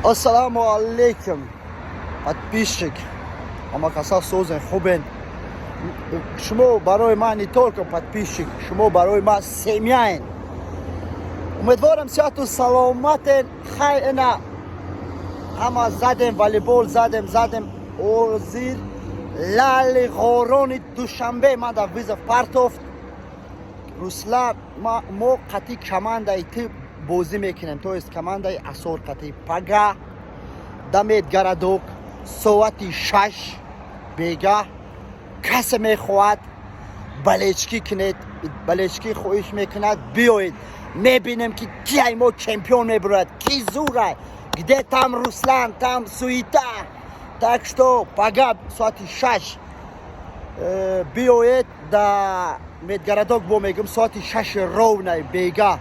Ассаламу алейкум, подписчик. Амакаса созен хубен. Шумо барои ман не только подписчик, шумо барои ман семьяин. Умедворам сиату саломатен хайна. Ҳама задем волейбол, задем озир лали ғорони душанбе ман дар визов партофт. Руслан мо қати командаи тиб бозӣ мекунем, то есть командаи асор қати пага дамед гарадок соати 6 бега касе мехоҳад балечкӣ кунед, балечкӣ хоҳиш мекунад биёед мебинем ки кияй мо чемпион мебурад, ки зурай, где там Руслан, там суета. Так что пага соати 6 биёед да медгарадок бо мегум соати 6 ровнай бега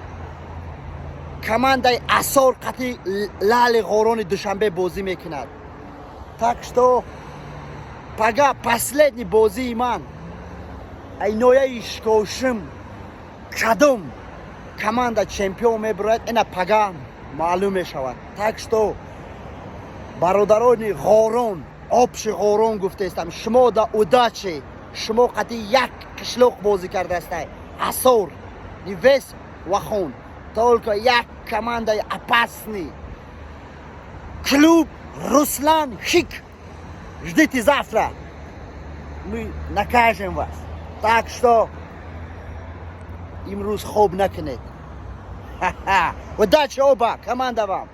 командаи асор қати лали ғорони душанбе бозӣ мекунад. Так что пага последний бозии ман айнояи шкошим кадом команда чемпион мебурад, ина пага маълум мешавад. Так что бародарони ғорон, обши ғорон гуфтаистам, шумо да удачи, шумо қати як қишлоқ бозӣ кардаастай, асор нивес ва хун, только як командаи опасный клуб Руслан Хик. Ждите завтра, мы накажем вас. Так что имрӯз хоб накунед. Удачи оба, команда вам.